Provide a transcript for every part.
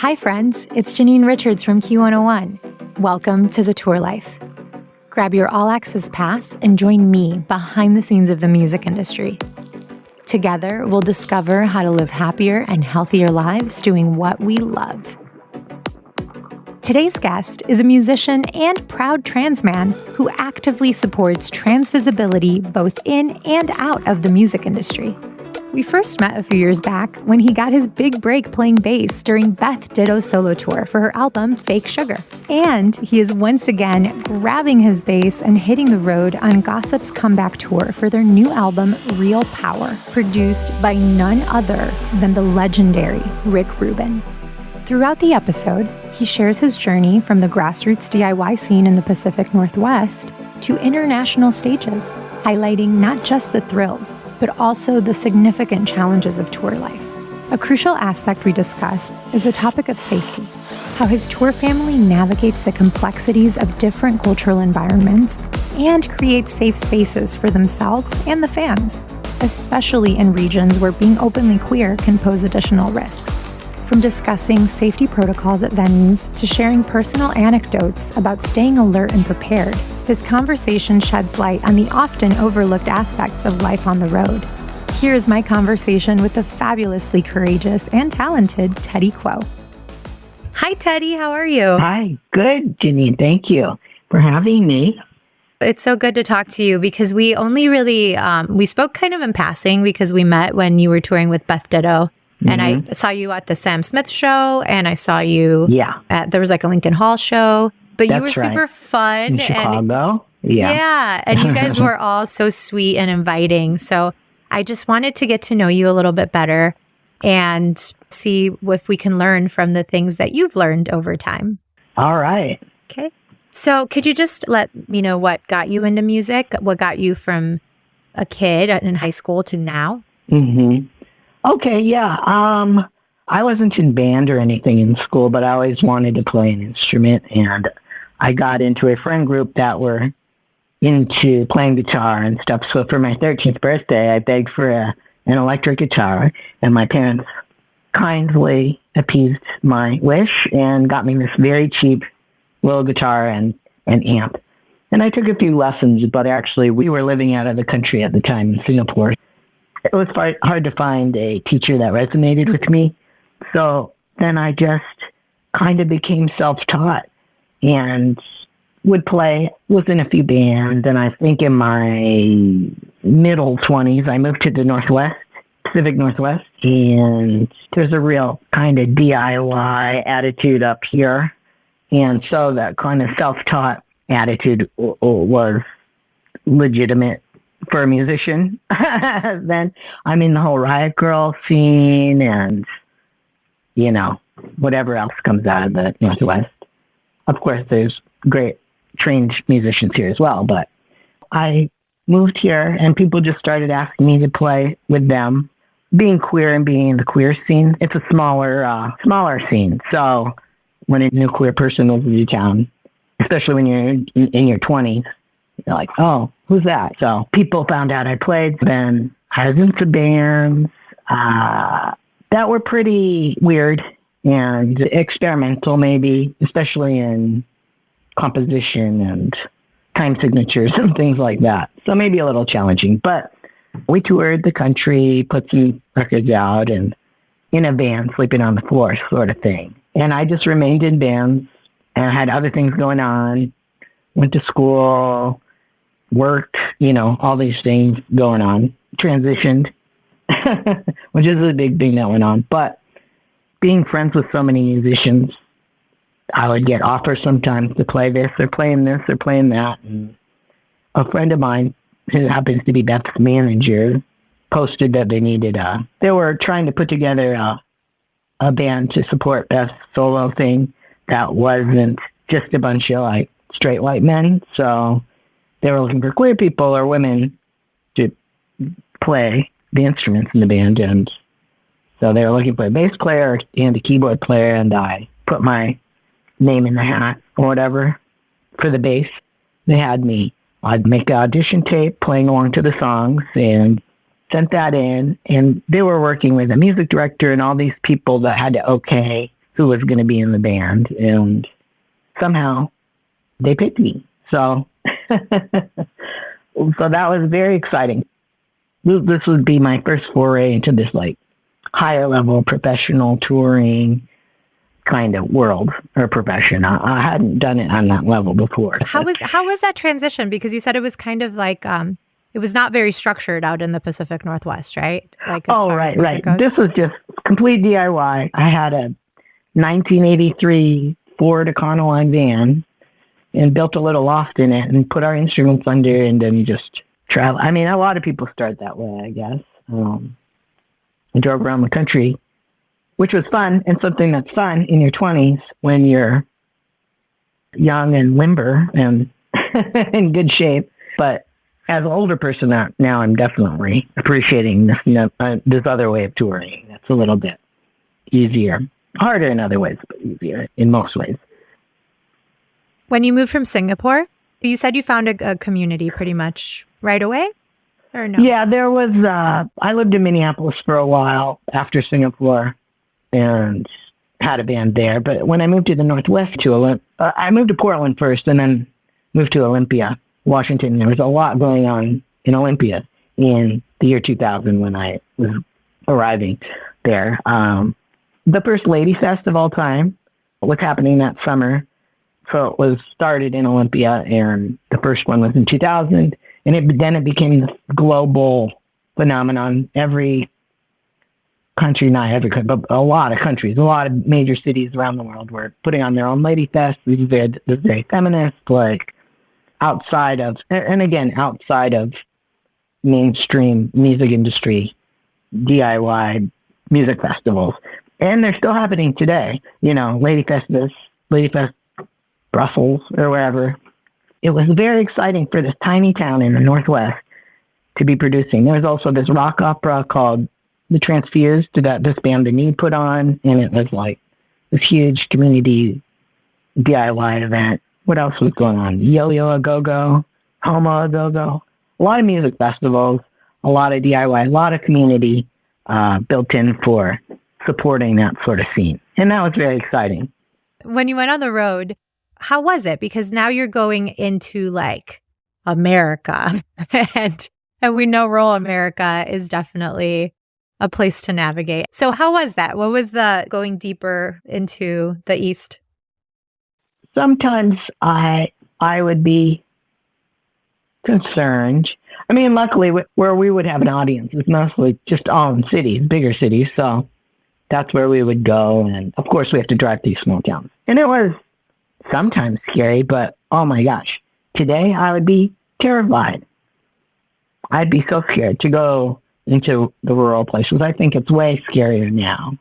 Hi friends, it's Janine Richards from Q101. Welcome to The Tour Life. Grab your all-access pass and join me behind the scenes of the music industry. Together, we'll discover how to live happier and healthier lives doing what we love. Today's guest is a musician and proud trans man who actively supports trans visibility both in and out of the music industry. We first met a few years back when he got his big break playing bass during Beth Ditto's solo tour for her album Fake Sugar. And he is once again grabbing his bass and hitting the road on Gossip's comeback tour for their new album Real Power, produced by none other than the legendary Rick Rubin. Throughout the episode, he shares his journey from the grassroots DIY scene in the Pacific Northwest to international stages, highlighting not just the thrills, but also the significant challenges of tour life. A crucial aspect we discuss is the topic of safety, how his tour family navigates the complexities of different cultural environments and creates safe spaces for themselves and the fans, especially in regions where being openly queer can pose additional risks. From discussing safety protocols at venues to sharing personal anecdotes about staying alert and prepared, this conversation sheds light on the often overlooked aspects of life on the road. Here's my conversation with the fabulously courageous and talented Teddy Quo. Hi, Teddy. How are you? Hi. Good, Janine. Thank you for having me. It's so good to talk to you because we only really, we spoke kind of in passing because we met when you were touring with Beth Ditto. And I saw you at the Sam Smith show, and I saw you there was like a Lincoln Hall show, but you were super fun. In Chicago. Yeah. And you guys were all so sweet and inviting. So I just wanted to get to know you a little bit better and see if we can learn from the things that you've learned over time. All right. Okay. So could you just let me know what got you into music? What got you from a kid in high school to now? Okay, yeah. I wasn't in band or anything in school, but I always wanted to play an instrument, and I got into a friend group that were into playing guitar and stuff. So for my 13th birthday, I begged for an electric guitar, and my parents kindly appeased my wish and got me this very cheap little guitar and an amp. And I took a few lessons, but actually we were living out of the country at the time in Singapore. It was hard to find a teacher that resonated with me. So then I just kind of became self-taught and would play within a few bands. And I think in my middle 20s, I moved to the Northwest, Pacific Northwest. And there's a real kind of DIY attitude up here. And so that kind of self-taught attitude was legitimate for a musician. Then I'm in the whole Riot Girl scene and, whatever else comes out of the Northwest. Of course, there's great trained musicians here as well, but I moved here and people just started asking me to play with them. Being queer and being in the queer scene, it's a smaller scene. So when a new queer person moves to town, especially when you're in your 20s, you're like, oh, who's that? So people found out I played. Then I was into bands that were pretty weird and experimental, maybe, especially in composition and time signatures and things like that. So maybe a little challenging. But we toured the country, put some records out, and in a van, sleeping on the floor sort of thing. And I just remained in bands and had other things going on. Went to school, worked, all these things going on, transitioned, which is a big thing that went on. But being friends with so many musicians, I would get offers sometimes to play this or playing this or playing that. And a friend of mine, who happens to be Beth's manager, posted that they were trying to put together a band to support Beth's solo thing that wasn't just a bunch of straight white men. So they were looking for queer people or women to play the instruments in the band. And so they were looking for a bass player and a keyboard player. And I put my name in the hat or whatever for the bass. They had me. I'd make an audition tape playing along to the songs and sent that in. And they were working with a music director and all these people that had to okay who was going to be in the band, and somehow they picked me. So, so that was very exciting. This would be my first foray into this like higher level professional touring kind of world or profession. I hadn't done it on that level before. How was that transition? Because you said it was kind of like it was not very structured out in the Pacific Northwest, right? Like right. This was just complete DIY. I had a 1983 Ford Econoline van and built a little loft in it and put our instruments under and then just travel. I mean, a lot of people start that way, I guess. I drove around the country, which was fun and something that's fun in your 20s when you're young and limber and in good shape. But as an older person now, I'm definitely appreciating this other way of touring. That's a little bit easier. Harder in other ways, but easier in most ways. When you moved from Singapore, you said you found a community pretty much right away? Or no? Yeah, there was, I lived in Minneapolis for a while after Singapore and had a band there. But when I moved to the Northwest, I moved to Portland first and then moved to Olympia, Washington. There was a lot going on in Olympia in the year 2000 when I was arriving there. The first Lady Fest of all time was happening that summer. So it was started in Olympia, and the first one was in 2000. And then it became this global phenomenon. Every country, not every country, but a lot of countries, a lot of major cities around the world were putting on their own Lady Fest. It was very feminist, like outside of mainstream music industry, DIY music festivals. And they're still happening today. Lady Fest Brussels or wherever. It was very exciting for this tiny town in the Northwest to be producing. There was also this rock opera called The Transfused that this band The Need put on, and it was like this huge community DIY event. What else was going on? Yo-Yo A Go-Go, Homo A Go-Go. A lot of music festivals, a lot of DIY, a lot of community built in for supporting that sort of scene. And that was very exciting. When you went on the road, how was it? Because now you're going into like America and we know rural America is definitely a place to navigate. So how was that? What was the going deeper into the East? Sometimes I would be concerned. I mean, luckily where we would have an audience was mostly just all in cities, bigger cities. So that's where we would go. And of course we have to drive these small towns. And it was sometimes scary, but oh my gosh, today I would be terrified. I'd be so scared to go into the rural places. I think it's way scarier now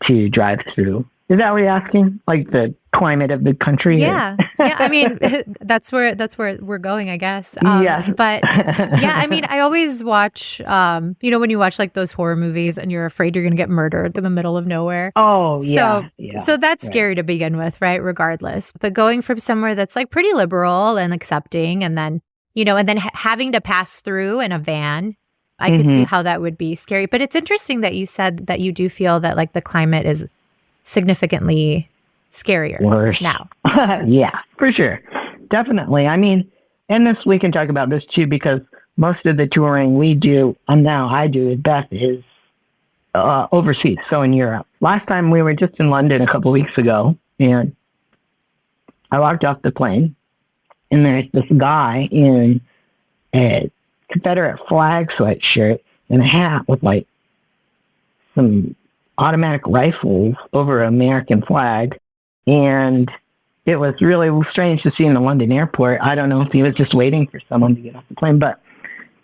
to drive through. Is that what you're asking? Like the climate of the country? Yeah. Yeah. I mean, that's where we're going, I guess. Yes. But yeah, I mean, I always watch, when you watch like those horror movies and you're afraid you're going to get murdered in the middle of nowhere. Oh, yeah. So that's scary to begin with, right? Regardless. But going from somewhere that's like pretty liberal and accepting and then, having to pass through in a van, I could see how that would be scary. But it's interesting that you said that you do feel that like the climate is significantly scarier worse now. Yeah, for sure. Definitely. I mean, and we can talk about this too, because most of the touring we do, and now I do with Beth, is overseas. So in Europe. Last time we were just in London a couple weeks ago, and I walked off the plane, and there's this guy in a Confederate flag sweatshirt and a hat with like some automatic rifles over an American flag. And it was really strange to see in the London airport. I don't know if he was just waiting for someone to get off the plane, but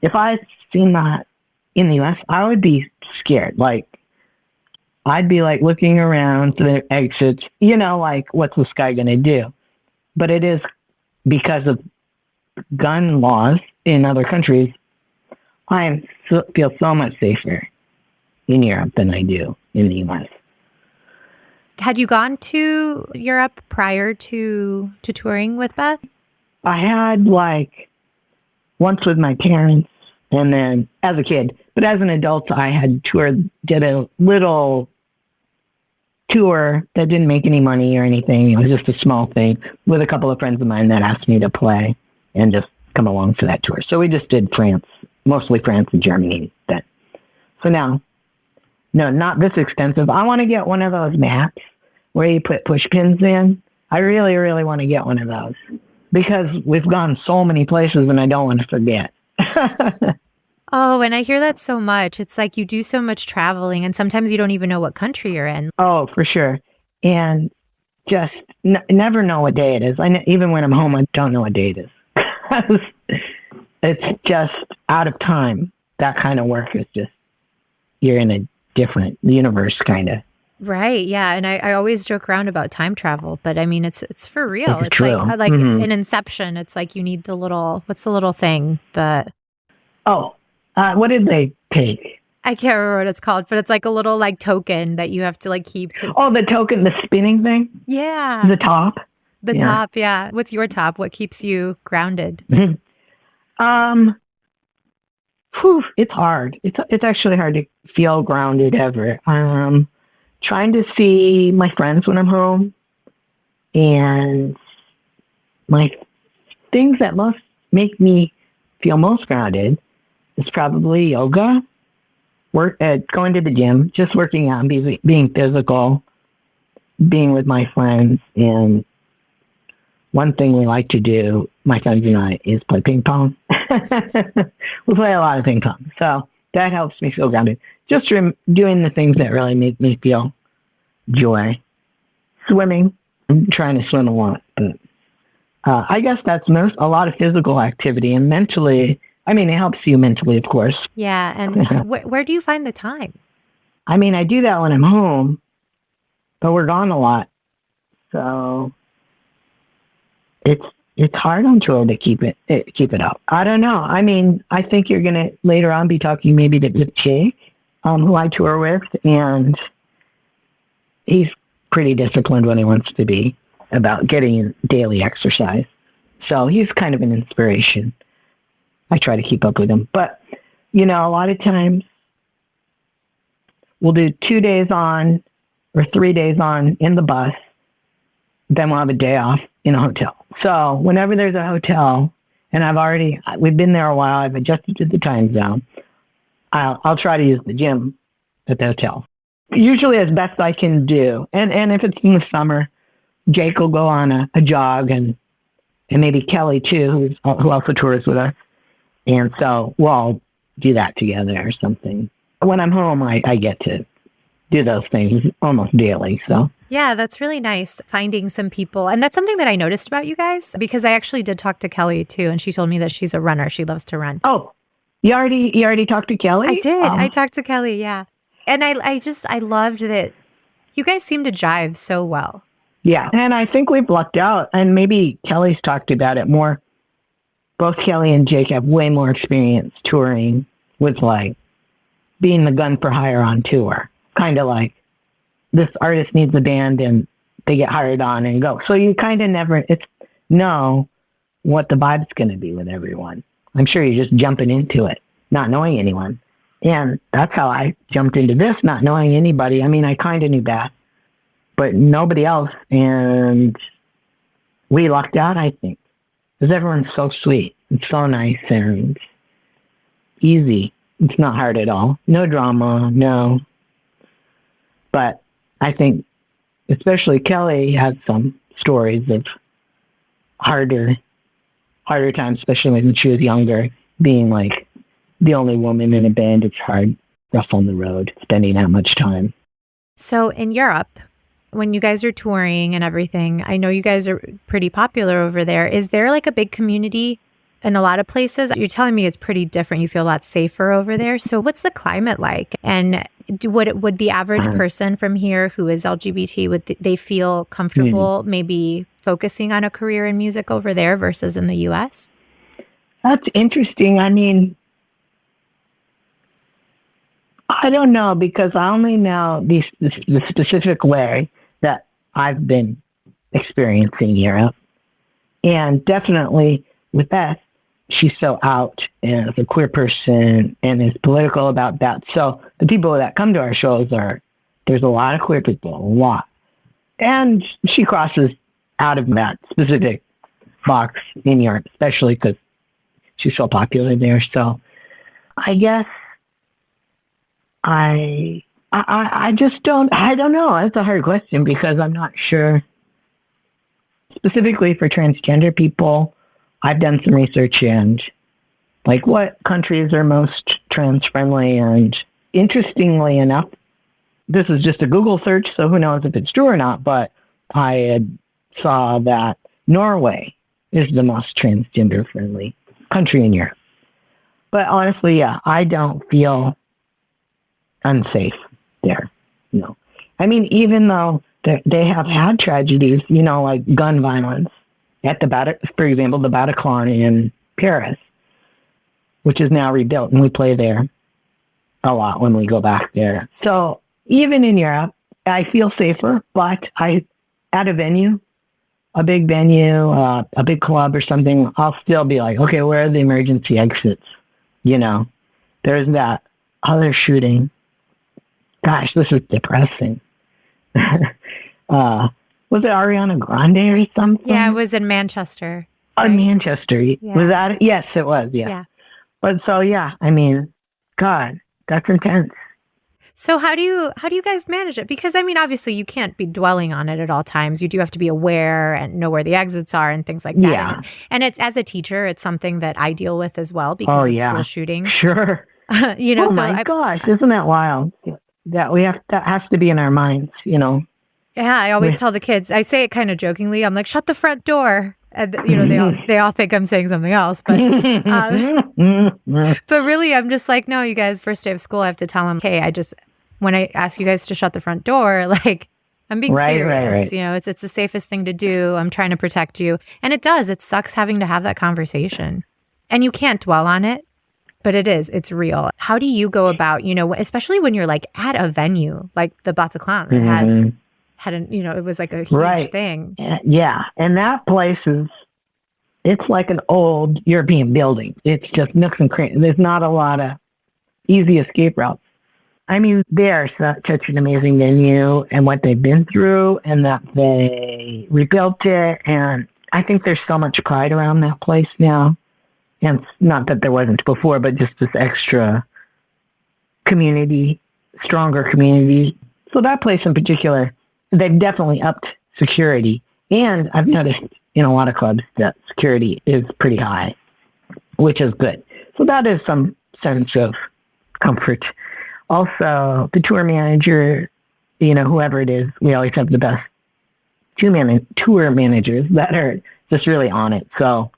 if I seen that in the US, I would be scared. Like, I'd be like looking around for the exits, like what's this guy going to do? But it is because of gun laws in other countries, I feel so much safer in Europe than I do in the US. Had you gone to Europe prior to touring with Beth? I had like once with my parents and then as a kid. But as an adult, I had toured, did a little tour that didn't make any money or anything. It was just a small thing with a couple of friends of mine that asked me to play and just come along for that tour. So we just did France, mostly France and Germany then. So now, no, not this extensive. I want to get one of those maps where you put push pins in. I really, really want to get one of those because we've gone so many places and I don't want to forget. Oh, and I hear that so much. It's like you do so much traveling and sometimes you don't even know what country you're in. Oh, for sure. And just never know what day it is. Even when I'm home, I don't know what day it is. It's just out of time. That kind of work is just, you're in a different universe, kind of. Right. Yeah. And I always joke around about time travel, but I mean, it's for real. It's true. like in Inception, it's like you need what's the little thing that... Oh, what did they take? I can't remember what it's called, but it's like a little like token that you have to like keep to... Oh, the token, the spinning thing? Yeah. The top? The top, yeah. What's your top? What keeps you grounded? It's hard. It's actually hard to feel grounded ever. Trying to see my friends when I'm home, and my things that most make me feel most grounded is probably yoga, going to the gym, just working out, being physical, being with my friends, and one thing we like to do, my friends and I, is play ping pong. We play a lot of ping pong, so that helps me feel grounded. Just doing the things that really make me feel joy. Swimming. I'm trying to swim a lot, but I guess that's a lot of physical activity, and mentally, I mean, it helps you mentally, of course. Yeah, and where do you find the time? I mean, I do that when I'm home, but we're gone a lot, so it's hard on tour to keep it up. I don't know. I mean, I think you're gonna later on be talking maybe with Jake, who I tour with, and he's pretty disciplined when he wants to be about getting daily exercise. So he's kind of an inspiration. I try to keep up with him. But, a lot of times we'll do 2 days on or 3 days on in the bus. Then we'll have a day off in a hotel. So whenever there's a hotel, and we've been there a while, I've adjusted to the time zone, I'll try to use the gym at the hotel. Usually as best I can do. And if it's in the summer, Jake will go on a jog, and maybe Kelly too, who also tours with us. And so we'll all do that together or something. When I'm home, I get to do those things almost daily. So yeah, that's really nice finding some people. And that's something that I noticed about you guys, because I actually did talk to Kelly too, and she told me that she's a runner. She loves to run. Oh, you already talked to Kelly? I did. I talked to Kelly, yeah. And I loved that you guys seem to jive so well. Yeah. And I think we've lucked out, and maybe Kelly's talked about it more. Both Kelly and Jake have way more experience touring with like being the gun for hire on tour. Kind of like this artist needs a band and they get hired on and go. So you kind of never know what the vibe's going to be with everyone. I'm sure you're just jumping into it, not knowing anyone. And that's how I jumped into this, not knowing anybody. I mean, I kind of knew Beth, but nobody else. And we lucked out, I think, because everyone's so sweet and so nice and easy. It's not hard at all. No drama, no. But I think, especially Kelly had some stories of harder times, especially when she was younger, being like the only woman in a band. It's hard, rough on the road, spending that much time. So in Europe, when you guys are touring and everything, I know you guys are pretty popular over there. Is there like a big community in a lot of places? You're telling me it's pretty different. You feel a lot safer over there. So what's the climate like? And would the average person from here who is LGBT, would they feel comfortable maybe focusing on a career in music over there versus in the U.S.? That's interesting. I mean, I don't know, because I only know the specific way that I've been experiencing Europe. And definitely with Beth, she's so out as a queer person and is political about that. So the people that come to our shows are There's a lot of queer people, a lot. And she crosses out of that specific box in Europe, especially because she's so popular there. So I guess I just I don't know. That's a hard question because I'm not sure. Specifically for transgender people, I've done some research and like what countries are most trans friendly. And interestingly enough, this is just a Google search, so who knows if it's true or not, but I had saw that Norway is the most transgender friendly country in Europe. But honestly, yeah, I don't feel unsafe there. No. I mean, even though they have had tragedies, like gun violence at for example, the Bataclan in Paris, which is now rebuilt, and we play there a lot when we go back there. So even in Europe, I feel safer, but at a venue, a big venue, a big club or something, I'll still be like, okay, where are the emergency exits? There's that other shooting. Gosh, this is depressing. Was it Ariana Grande or something? Yeah, it was in Manchester. Right? In Manchester. Yeah. Was that it? Yes, it was. Yeah. But so, yeah, I mean, God, that's intense. So how do you guys manage it? Because, I mean, obviously you can't be dwelling on it at all times. You do have to be aware and know where the exits are and things like that. Yeah. And it's, as a teacher, it's something that I deal with as well because of school shooting. Sure. Oh so my gosh, isn't that wild? That has to be in our minds, Yeah, I always tell the kids, I say it kind of jokingly. I'm like, shut the front door. And, they all think I'm saying something else. But but really, I'm just like, no, you guys, first day of school, I have to tell them, hey, when I ask you guys to shut the front door, like, I'm being serious. Right. It's the safest thing to do. I'm trying to protect you. And it does. It sucks having to have that conversation. And you can't dwell on it, but it's real. How do you go about, especially when you're like at a venue, like the Bataclan that had it was like a huge thing. Yeah. And that place it's like an old European building. It's just nooks and crannies. There's not a lot of easy escape routes. I mean, they're such an amazing venue and what they've been through and that they rebuilt it. And I think there's so much pride around that place now. And not that there wasn't before, but just this extra community, stronger community. So that place in particular, they've definitely upped security. And I've noticed in a lot of clubs that security is pretty high, which is good. So that is some sense of comfort. Also, the tour manager, whoever it is, we always have the best tour managers that are just really on it. So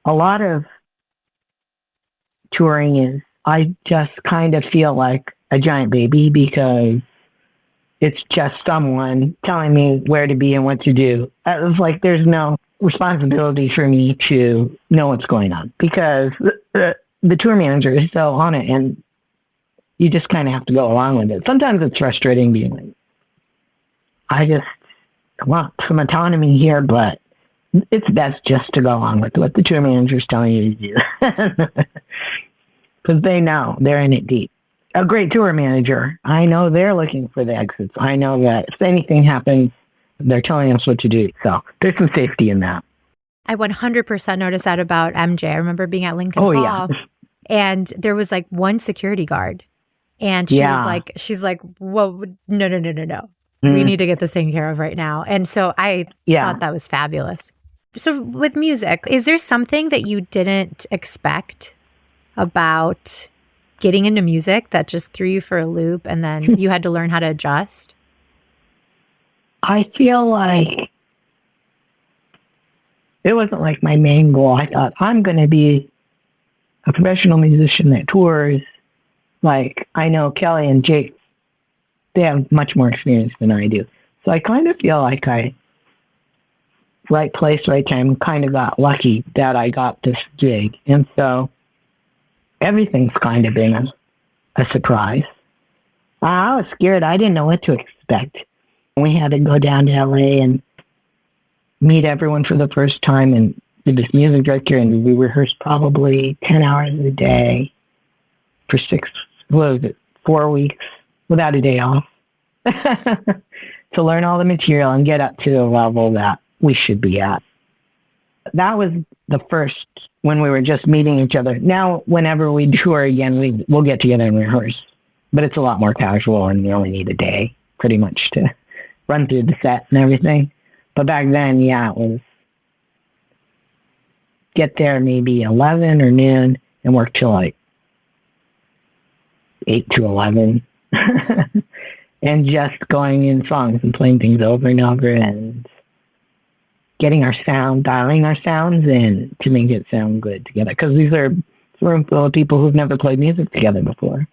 a lot of touring is, I just kind of feel like a giant baby because it's just someone telling me where to be and what to do. It's like there's no responsibility for me to know what's going on because the tour manager is so on it and you just kind of have to go along with it. Sometimes it's frustrating being like, I just want some autonomy here, but it's best just to go along with what the tour manager is telling you to do. Because they know they're in it deep. A great tour manager, I know they're looking for the exits. I know that if anything happens, they're telling us what to do. So there's some safety in that. I 100% noticed that about MJ. I remember being at Lincoln Hall. Yeah. And there was like one security guard. And she's like, whoa, no. We need to get this taken care of right now. And so I thought that was fabulous. So with music, is there something that you didn't expect about getting into music that just threw you for a loop and then you had to learn how to adjust? I feel like it wasn't like my main goal. I thought I'm going to be a professional musician that tours. Like, I know Kelly and Jake, they have much more experience than I do. So I kind of feel like right place, right time, kind of got lucky that I got this gig. And so everything's kind of been a surprise. I was scared. I didn't know what to expect. We had to go down to LA and meet everyone for the first time and did this music director, and we rehearsed probably 10 hours a day for 4 weeks without a day off. to learn all the material and get up to the level that we should be at. That was the first when we were just meeting each other. Now, whenever we tour again, we'll get together and rehearse. But it's a lot more casual, and we only need a day pretty much to run through the set and everything. But back then, yeah, it was get there maybe 11 or noon and work till like 8 to 11. And just going in songs and playing things over and over and getting our sound, dialing our sounds in to make it sound good together. Because these are room full of people who've never played music together before.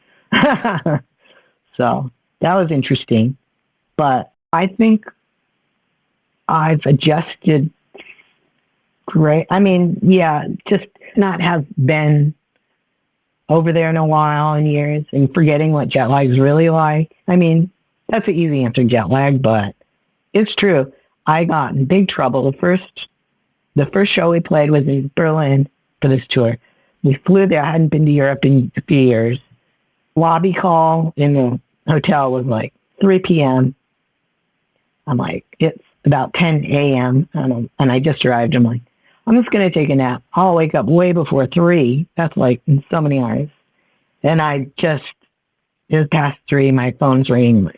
So that was interesting. But I think I've adjusted great. I mean, yeah, just not have been over there in a while in years and forgetting what jet lag is really like. I mean, that's an easy answer, jet lag, but it's true. I got in big trouble. The first show we played was in Berlin for this tour. We flew there. I hadn't been to Europe in a few years. Lobby call in the hotel was like 3 p.m. I'm like, it's about 10 a.m. And I just arrived. I'm like, I'm just going to take a nap. I'll wake up way before 3. That's like in so many hours. And it was past 3. My phone's ringing.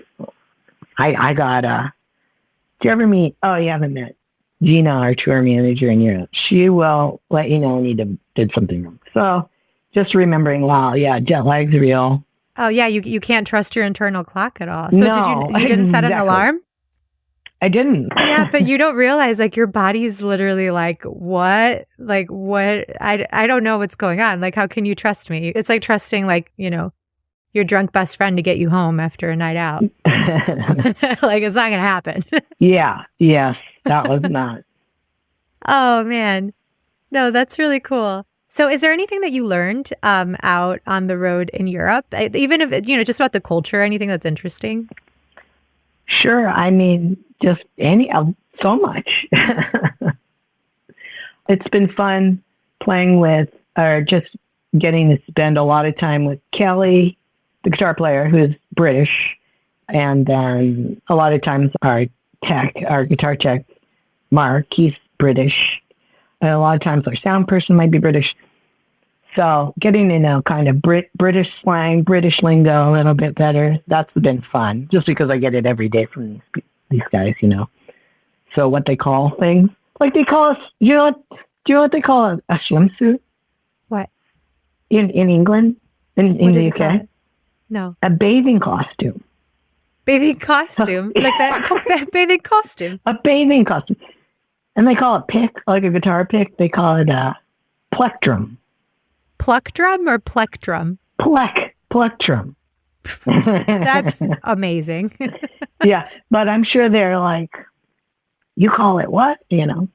I got, do you ever meet, oh, you haven't met Gina, our tour manager in Europe. She will let you know when you did something wrong. So just remembering, wow, yeah, jet lag's real. Oh, yeah, you can't trust your internal clock at all. So No, you didn't set an alarm? I didn't. Yeah, but you don't realize, like, your body's literally like, what? Like, what? I don't know what's going on. Like, how can you trust me? It's like trusting, like, your drunk best friend to get you home after a night out. Like, it's not going to happen. Yeah. Yes. That was not. Oh, man. No, that's really cool. So is there anything that you learned out on the road in Europe? Even if, just about the culture, anything that's interesting? Sure. I mean, just so much. It's been fun playing with, or just getting to spend a lot of time with Kelly, the guitar player, who's British. And then a lot of times our guitar tech, Mark, he's British. And a lot of times our sound person might be British. So getting to know kind of British slang, British lingo a little bit better, that's been fun. Just because I get it every day from these guys, So what they call things, like they call us, do you know what they call a swimsuit? What? In England, in the UK? No. A bathing costume. Bathing costume? Like that bathing costume? A bathing costume. And they call it pick, like a guitar pick. They call it plectrum. Plectrum or plectrum? Plectrum. That's amazing. Yeah, but I'm sure they're like, you call it what? In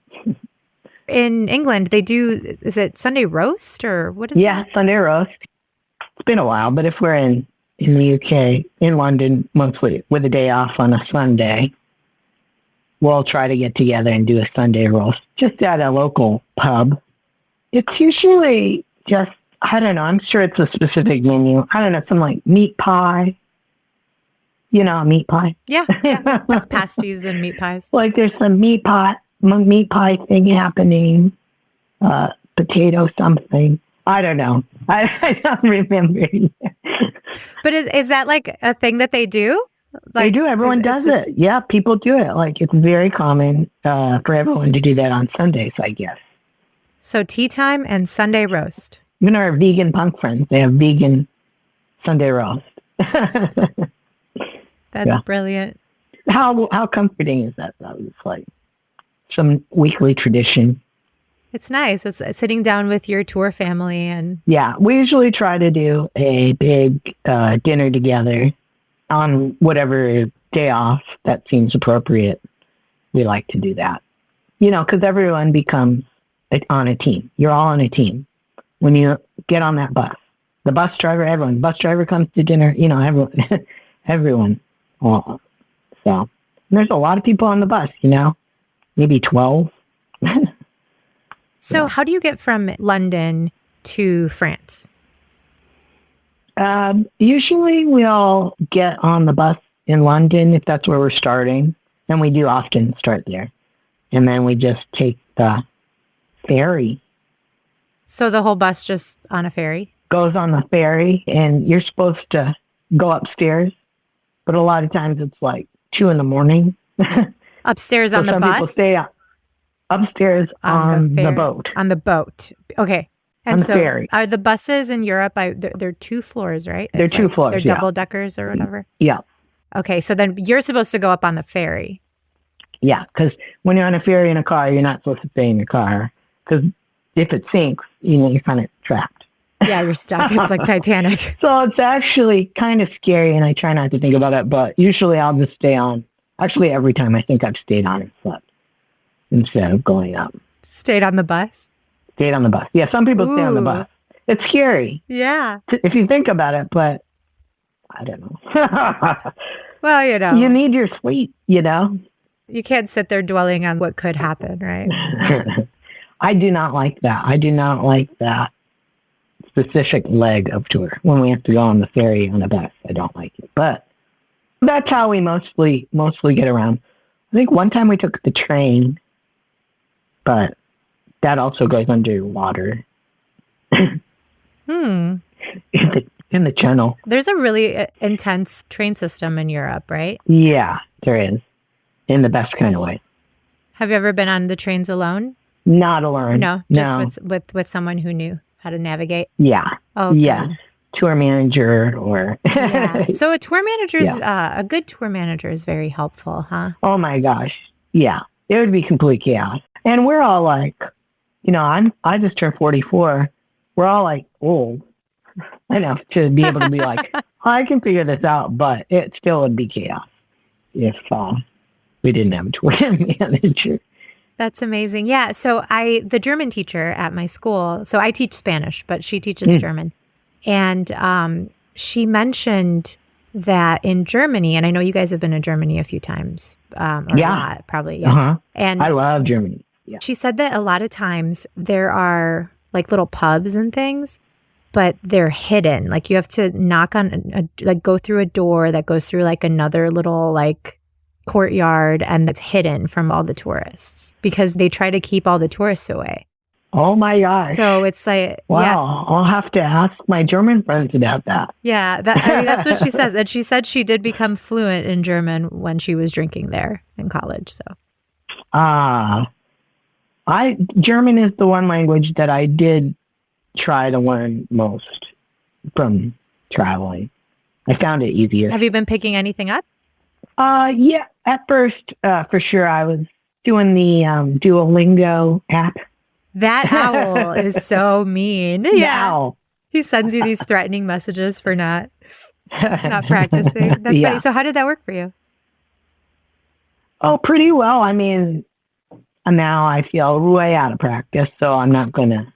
England, they do, is it Sunday roast or what is that? Yeah, Sunday roast. It's been a while, but if we're in the UK, in London, mostly with a day off on a Sunday, we'll try to get together and do a Sunday roast just at a local pub. It's usually just, I don't know, I'm sure it's a specific menu. I don't know, some like meat pie. Meat pie. Yeah. Pasties and meat pies. Like there's some meat pie thing happening. Potato something. I don't know. I don't remember. But is that like a thing that they do? They do. Everyone does it. Yeah, people do it. Like it's very common for everyone to do that on Sundays, I guess. So tea time and Sunday roast. Even our vegan punk friends, they have vegan Sunday roast. That's brilliant. How comforting is that, though? It's like some weekly tradition. It's nice. It's sitting down with your tour family and... Yeah, we usually try to do a big dinner together on whatever day off that seems appropriate. We like to do that. Because everyone becomes on a team. You're all on a team. When you get on that bus, the bus driver comes to dinner, everyone. So there's a lot of people on the bus, maybe 12. So how do you get from London to France? Usually we all get on the bus in London, if that's where we're starting. And we do often start there. And then we just take the ferry. So the whole bus just on a ferry? Goes on the ferry, and you're supposed to go upstairs. But a lot of times it's like 2 a.m. Upstairs so on the some bus? people stay upstairs on the boat. On the boat. Okay. And on the so ferry. Are the buses in Europe, they're 2 floors, right? They're 2 floors, They're double deckers or whatever? Yeah. Okay. So then you're supposed to go up on the ferry. Yeah. Because when you're on a ferry in a car, you're not supposed to stay in your car. Because if it sinks, you're kind of trapped. Yeah, you're stuck. It's like Titanic. So it's actually kind of scary, and I try not to think about it, but usually I'll just stay on. Actually, every time I think I've stayed on and slept instead of going up. Stayed on the bus? Stayed on the bus. Yeah, some people stay on the bus. It's scary. Yeah. If you think about it, but I don't know. Well, You need your sleep, You can't sit there dwelling on what could happen, right? I do not like that. I do not like that specific leg of tour. When we have to go on the ferry on a bus, I don't like it. But that's how we mostly get around. I think one time we took the train, but that also goes underwater. In the channel. There's a really intense train system in Europe, right? Yeah, there is. In the best kind of way. Have you ever been on the trains alone? Not alone. No, just with someone who knew how to navigate. Yeah. Oh, yeah. Tour manager or. Yeah. So a tour manager is a good tour manager is very helpful, huh? Oh my gosh. Yeah. It would be complete chaos. And we're all like, I just turned 44. We're all like old enough to be able to be like, I can figure this out, but it still would be chaos if we didn't have a tour manager. That's amazing. Yeah. So the German teacher at my school, so I teach Spanish, but she teaches German. And she mentioned that in Germany, and I know you guys have been to Germany a few times, a lot, probably. Yeah. Uh-huh. And I love Germany. Yeah. She said that a lot of times there are like little pubs and things, but they're hidden. Like you have to knock on, go through a door that goes through like another little like courtyard, and that's hidden from all the tourists because they try to keep all the tourists away. Oh my gosh. So it's like, wow, yes. I'll have to ask my German friends about that. Yeah, that's what she says. And she said she did become fluent in German when she was drinking there in college. So, German is the one language that I did try to learn most from traveling. I found it easier. Have you been picking anything up? Yeah, at first, for sure, I was doing the Duolingo app. That owl is so mean. Yeah. Owl. He sends you these threatening messages for not practicing. That's funny. So how did that work for you? Oh, pretty well. I mean, now I feel way out of practice, so I'm not going to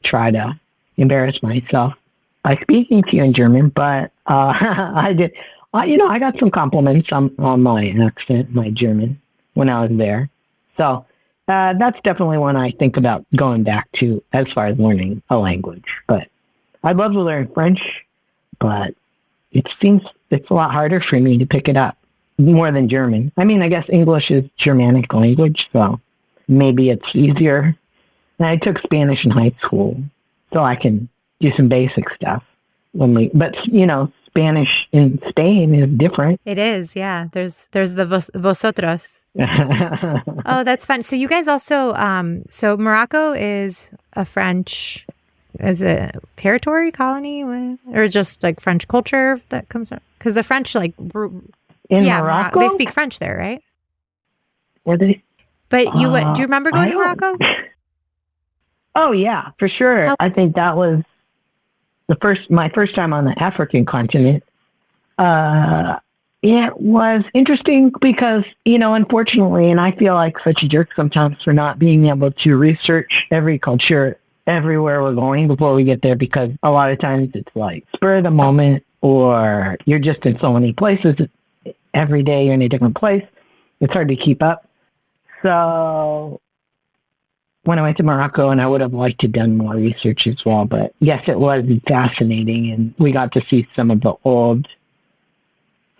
try to embarrass myself by speaking to you in German, but I did. I got some compliments on my accent, my German, when I was there. So that's definitely one I think about going back to as far as learning a language. But I'd love to learn French, but it seems it's a lot harder for me to pick it up more than German. I mean, I guess English is Germanic language, so maybe it's easier. And I took Spanish in high school, so I can do some basic stuff. But Spanish in Spain is different. It is, yeah. There's the vosotros. Oh, that's fun. So you guys also, so Morocco is a French, is it territory, colony, or just like French culture that comes from? Because the French in Morocco? They speak French there, right? Were they? But do you remember going to Morocco? Oh yeah, for sure. I think that was my first time on the African continent. It was interesting because, unfortunately, and I feel like such a jerk sometimes for not being able to research every culture everywhere we're going before we get there, because a lot of times it's like spur of the moment, or you're just in so many places every day, you're in a different place. It's hard to keep up. So when I went to Morocco, and I would have liked to have done more research as well, but yes, it was fascinating, and we got to see some of the old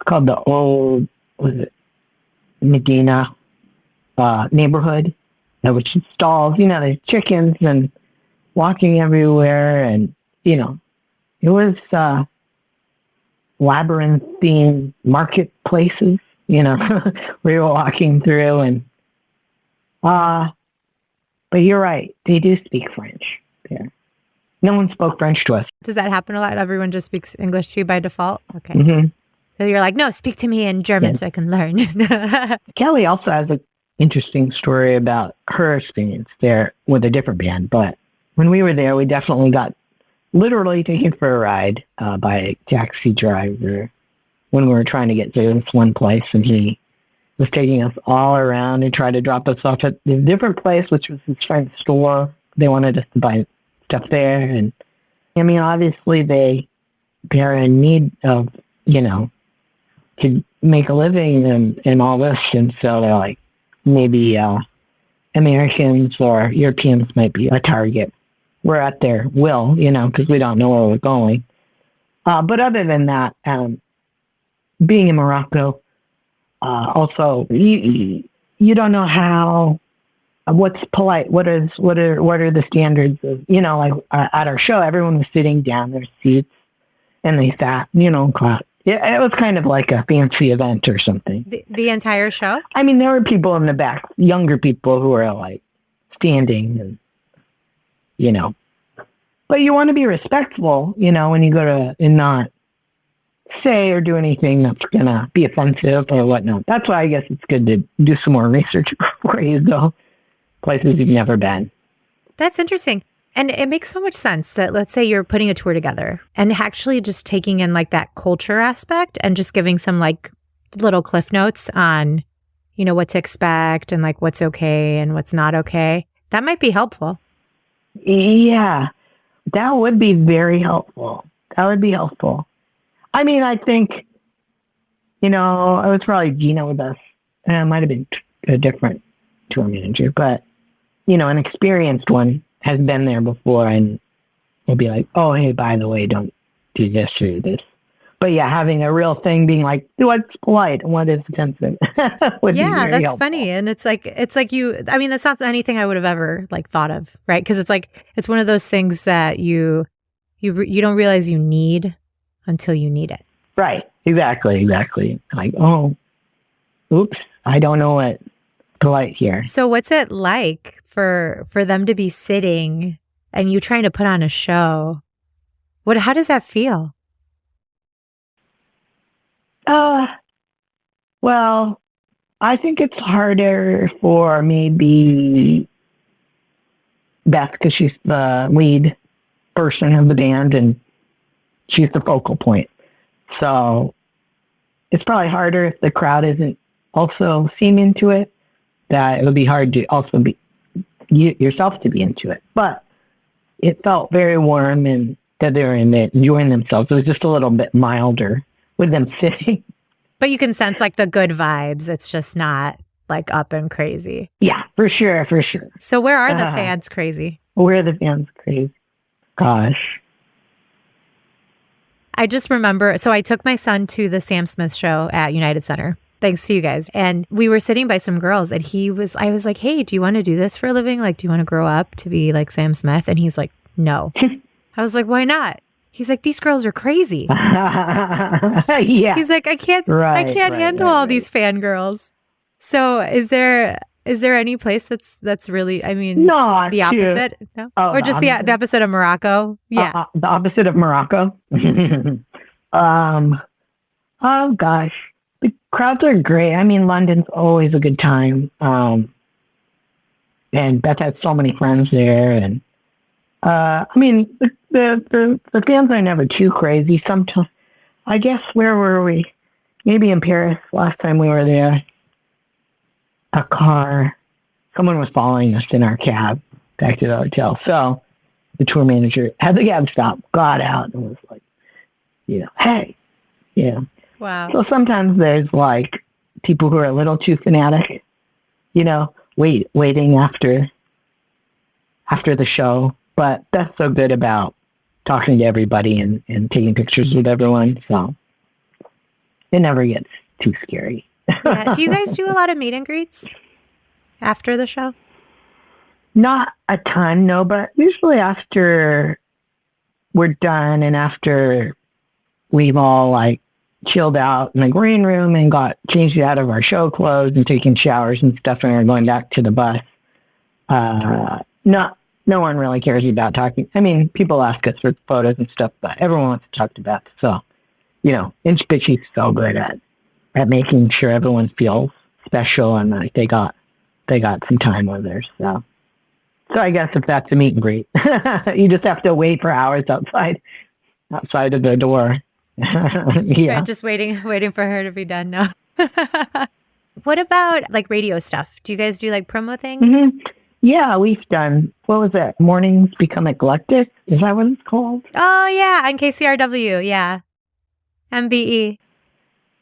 called the old, was it Medina neighborhood, which stalls, the chickens and walking everywhere. And, it was labyrinthine marketplaces, we were walking through and, but you're right. They do speak French there. No one spoke French to us. Does that happen a lot? Everyone just speaks English to you by default? Okay. Mm-hmm. So you're like, no, speak to me in German so I can learn. Kelly also has an interesting story about her experience there with a different band. But when we were there, we definitely got literally taken for a ride by a taxi driver when we were trying to get to this one place. And he was taking us all around and tried to drop us off at a different place, which was his friend's store. They wanted us to buy stuff there. And I mean, obviously they're in need of, to make a living and all this. And so they're like, maybe Americans or Europeans might be a target. We're at their will, because we don't know where we're going. But other than that, being in Morocco, also, you don't know what's polite. What are the standards of, like at our show, everyone was sitting down in their seats and they sat, it was kind of like a fancy event or something. The entire show? I mean, there were people in the back, younger people who were like standing and, but you want to be respectful, when you go to and not say or do anything that's going to be offensive or whatnot. That's why I guess it's good to do some more research before you go places you've never been. That's interesting. And it makes so much sense that, let's say you're putting a tour together and actually just taking in like that culture aspect and just giving some like little cliff notes on, what to expect and like what's okay and what's not okay. That might be helpful. Yeah, that would be very helpful. That would be helpful. I mean, I think, it was probably Gina with us. It might have been a different tour manager, but, an experienced one has been there before and will be like, oh, hey, by the way, don't do this or this. But yeah, having a real thing being like, what's polite and what is offensive would be very that's helpful. funny. And it's like that's not anything I would have ever like thought of, right? Because it's one of those things that you don't realize you need until you need it. Right. Exactly. Like, oh, oops, I don't know what polite here. So what's it like for them to be sitting and you trying to put on a show? How does that feel? Well, I think it's harder for maybe Beth because she's the lead person of the band and she's the focal point. So it's probably harder if the crowd isn't also seem into it. That it would be hard to also be yourself to be into it. But it felt very warm and that they were in it, enjoying themselves. It was just a little bit milder with them sitting. But you can sense like the good vibes. It's just not like up and crazy. Yeah, for sure. So where are the fans crazy? Where are the fans crazy? Gosh. I just remember, so I took my son to the Sam Smith show at United Center. Thanks to you guys. And we were sitting by some girls and I was like, hey, do you want to do this for a living? Like, do you want to grow up to be like Sam Smith? And he's like, no. I was like, why not? He's like, these girls are crazy. Yeah. He's like, I can't handle all these fangirls. So is there any place that's really, I mean, no, the opposite? No? Or just the opposite of Morocco? Yeah. The opposite of Morocco? Oh, gosh. The crowds are great. I mean, London's always a good time. And Beth had so many friends there. And, I mean, the fans are never too crazy. Sometimes, I guess, where were we? Maybe in Paris last time we were there. Someone was following us in our cab back to the hotel. So the tour manager had the cab stop, got out, and was like, hey. Yeah. Wow. So sometimes there's like people who are a little too fanatic, waiting after the show. But that's so good about talking to everybody and taking pictures with everyone. So it never gets too scary. Yeah. Do you guys do a lot of meet and greets after the show? Not a ton, no, but usually after we're done and after we've all like chilled out in the green room and got changed out of our show clothes and taken showers and stuff and we're going back to the bus. No one really cares about talking. I mean, people ask us for photos and stuff, but everyone wants to talk to Beth. So, Intricacies so good at making sure everyone feels special and like they got some time with her. So I guess if that's a meet and greet, you just have to wait for hours outside of the door. Yeah. Right, just waiting for her to be done now. What about like radio stuff? Do you guys do like promo things? Mm-hmm. Yeah, we've done, what was that? Mornings Become Eclectic? Is that what it's called? Oh, yeah, on KCRW, yeah. MBE.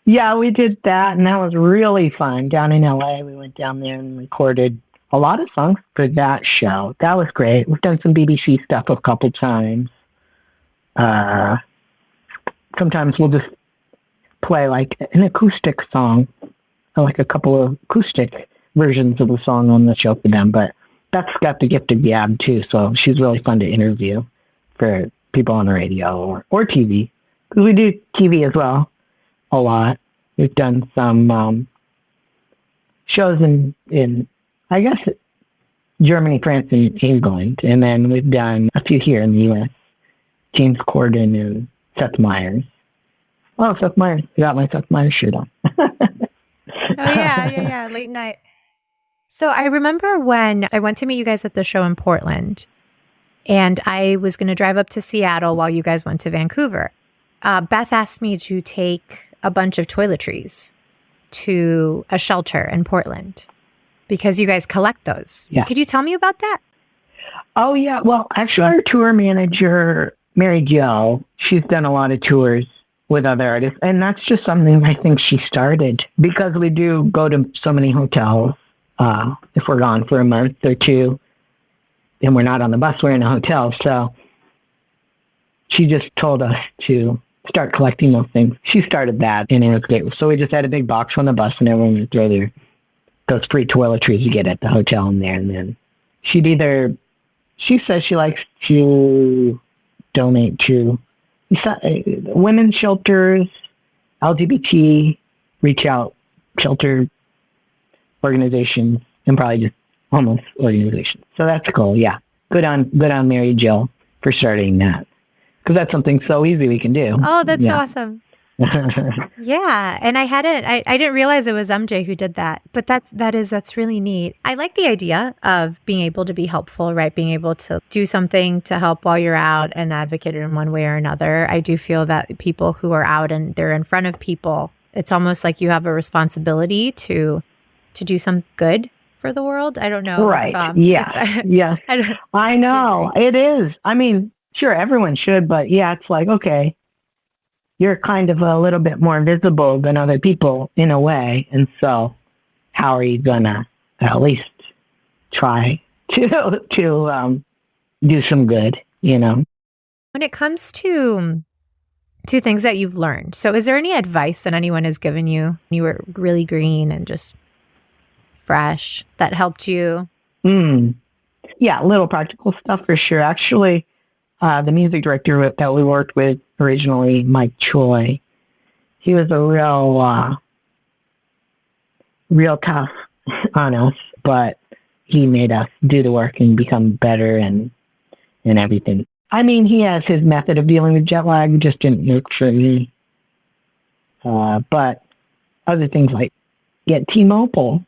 Yeah, we did that, and that was really fun. Down in LA, we went down there and recorded a lot of songs for that show. That was great. We've done some BBC stuff a couple times. Sometimes we'll just play like an acoustic song, or like a couple of acoustic versions of the song on the show for them, but Beth's got the gift of gab too, so she's really fun to interview for people on the radio or TV. Because we do TV as well, a lot. We've done some shows in I guess, Germany, France, and England, and then we've done a few here in the U.S. James Corden and Seth Meyers. Oh, Seth Meyers. I got my Seth Meyers shirt on. Oh, yeah, late night. So I remember when I went to meet you guys at the show in Portland, and I was going to drive up to Seattle while you guys went to Vancouver. Beth asked me to take a bunch of toiletries to a shelter in Portland because you guys collect those. Yeah. Could you tell me about that? Oh, yeah. Well, actually, our tour manager, Mary Jo, she's done a lot of tours with other artists, and that's just something I think she started because we do go to so many hotels. If we're gone for a month or two and we're not on the bus, we're in a hotel. So she just told us to start collecting those things. She started that and it was great. So we just had a big box on the bus and everyone would throw those free toiletries you get at the hotel in there. And then she says she likes to donate to women's shelters, LGBT, reach out shelter organizations, and probably just homeless organizations. So that's cool. Yeah. Good on Mary Jill for starting that. Because that's something so easy we can do. Oh, that's awesome. Yeah. And I didn't realize it was MJ who did that. But that's really neat. I like the idea of being able to be helpful, right? Being able to do something to help while you're out and advocate in one way or another. I do feel that people who are out and they're in front of people, it's almost like you have a responsibility to do some good for the world. I don't know. Right. Yes. I know. It is. I mean, sure, everyone should, but yeah, it's like, okay, you're kind of a little bit more visible than other people in a way. And so how are you going to at least try to do some good, When it comes to things that you've learned, so is there any advice that anyone has given you when you were really green and just fresh that helped you? Yeah, little practical stuff for sure. Actually, the music director that we worked with originally, Mike Choi, he was a real tough on us, but he made us do the work and become better and everything. I mean, he has his method of dealing with jet lag, just didn't work for me. But other things like get T-Mobile.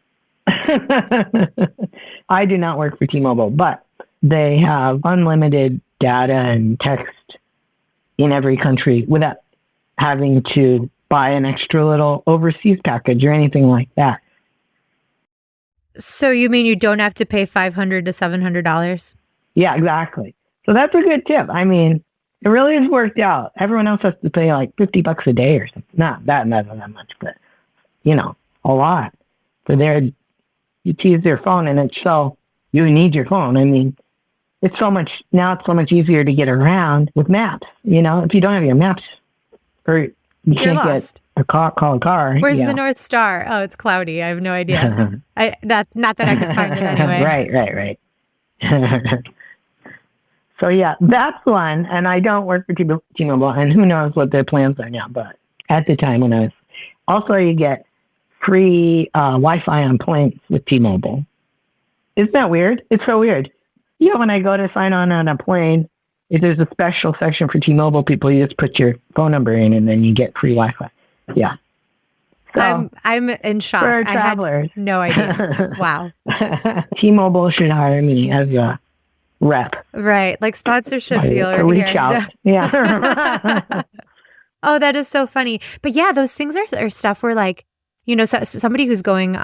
I do not work for T-Mobile, but they have unlimited data and text in every country without having to buy an extra little overseas package or anything like that. So you mean you don't have to pay $500 to $700? Yeah, exactly. So that's a good tip. I mean, it really has worked out. Everyone else has to pay like $50 a day or something. Not that much, but a lot. For you use their phone and it's so, you need your phone. I mean, it's so much easier to get around with maps. If you don't have your maps or you can't lost. call a car. Where's the North Star? Oh, it's cloudy. I have no idea. Not that I could find it anyway. Right. So yeah, that's one. And I don't work for T-Mobile, and who knows what their plans are now. But at the time when I was, also you get free Wi-Fi on planes with T-Mobile. Isn't that weird? It's so weird. When I go to sign on a plane, if there's a special section for T-Mobile people, you just put your phone number in, and then you get free Wi-Fi. Yeah. So, I'm in shock. For travelers. I had no idea. Wow. T-Mobile should hire me as a rep. Right. Like sponsorship deal. Or reach out. No. Yeah. Oh, that is so funny. But yeah, those things are stuff where like, somebody who's going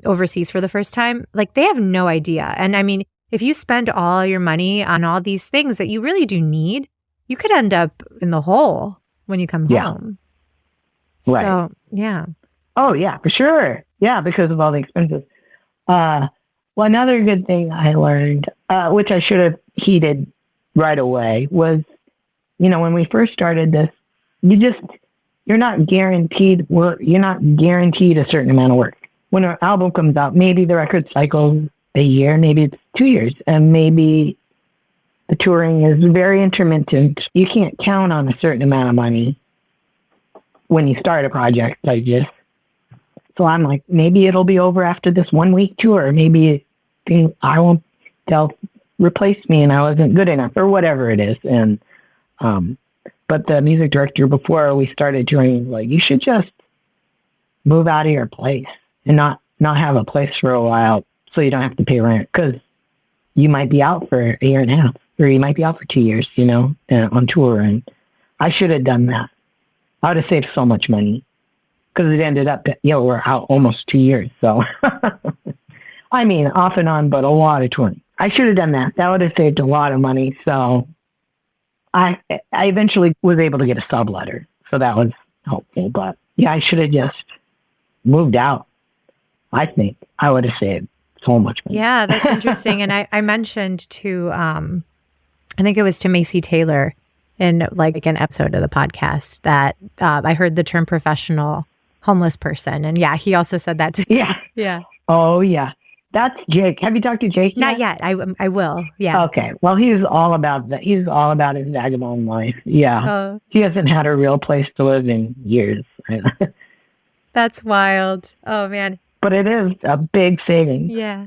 overseas for the first time, like they have no idea. And I mean, if you spend all your money on all these things that you really do need, you could end up in the hole when you come home. Right. So, yeah. Oh, yeah, for sure. Yeah, because of all the expenses. Well, another good thing I learned, which I should have heeded right away, was, when we first started this, you're not guaranteed work. You're not guaranteed a certain amount of work. When an album comes out, maybe the record cycles a year, maybe it's 2 years, and maybe the touring is very intermittent. You can't count on a certain amount of money when you start a project like this. So I'm like, maybe it'll be over after this 1 week tour. Maybe they'll replace me and I wasn't good enough or whatever it is. And, but the music director before we started touring, like, you should just move out of your place and not have a place for a while so you don't have to pay rent, because you might be out for a year and a half, or you might be out for 2 years, on tour. And I should have done that. I would have saved so much money, because it ended up that, we're out almost 2 years. So, I mean, off and on, but a lot of touring. I should have done that. That would have saved a lot of money. So I eventually was able to get a subletter. So that was helpful. But yeah, I should have just moved out. I think I would have saved so much money. Yeah, that's interesting. And I mentioned to, I think it was to Macy Taylor in like an episode of the podcast that I heard the term professional homeless person. And yeah, he also said that to me. Yeah. Yeah. Oh, yeah. That's Jake. Have you talked to Jake yet? Not yet. I will. Yeah. Okay. Well, he's all about that. He's all about his vagabond life. Yeah. He hasn't had a real place to live in years. That's wild. Oh, man. But it is a big saving. Yeah.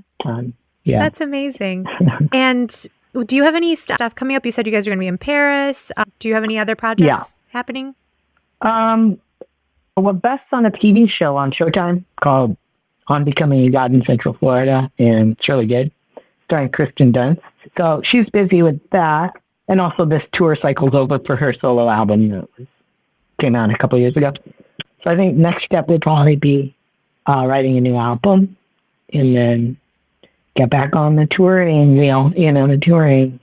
Yeah. That's amazing. And do you have any stuff coming up? You said you guys are going to be in Paris. Do you have any other projects happening? Well, Beth's on a TV show on Showtime called On Becoming a God in Central Florida, and it's really good, starring Kristen Dunst. So she's busy with that. And also this tour cycle's over for her solo album that came out a couple of years ago. So I think next step would probably be writing a new album and then get back on the touring, the touring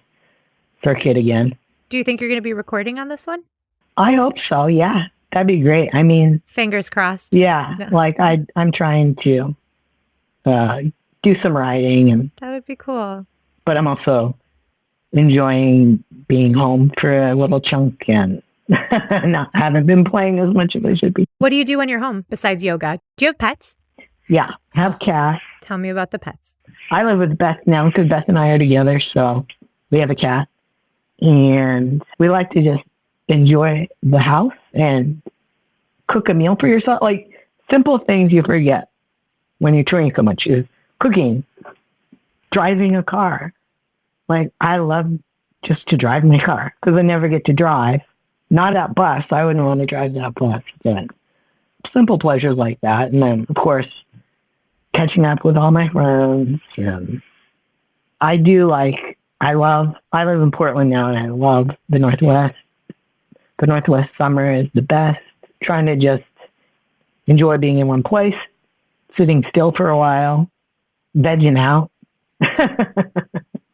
circuit again. Do you think you're going to be recording on this one? I hope so, yeah. That'd be great. I mean... Fingers crossed. Yeah, like I'm trying to do some writing. And that would be cool. But I'm also enjoying being home for a little chunk and haven't been playing as much as I should be. What do you do when you're home besides yoga? Do you have pets? Yeah, have cats. Tell me about the pets. I live with Beth now because Beth and I are together, so we have a cat. And we like to just enjoy the house and cook a meal for yourself. Like simple things you forget when you're touring so much is cooking, driving a car. Like I love just to drive my car because I never get to drive. Not that bus. I wouldn't want to drive that bus. But simple pleasures like that. And then, of course, catching up with all my friends. And I live in Portland now, and I love the Northwest. The Northwest summer is the best. Trying to just enjoy being in one place, sitting still for a while, vegging out.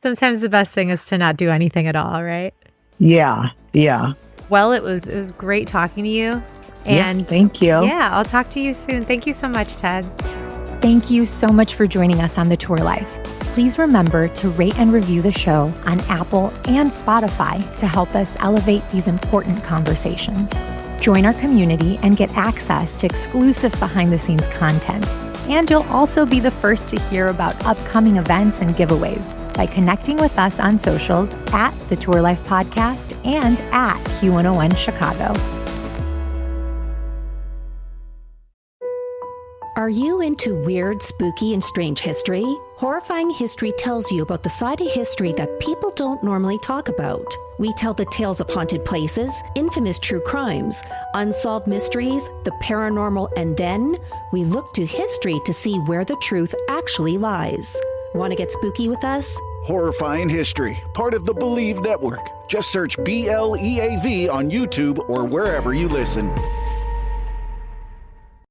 Sometimes the best thing is to not do anything at all, right? Yeah. Well, it was great talking to you. And thank you. Yeah, I'll talk to you soon. Thank you so much, Ted. Thank you so much for joining us on The Tour Life. Please remember to rate and review the show on Apple and Spotify to help us elevate these important conversations. Join our community and get access to exclusive behind-the-scenes content. And you'll also be the first to hear about upcoming events and giveaways by connecting with us on socials at the Tour Life Podcast and at Q101 Chicago. Are you into weird, spooky, and strange history? Horrifying History tells you about the side of history that people don't normally talk about. We tell the tales of haunted places, infamous true crimes, unsolved mysteries, the paranormal, and then we look to history to see where the truth actually lies. Want to get spooky with us? Horrifying History, part of the Believe Network. Just search BLEAV on YouTube or wherever you listen.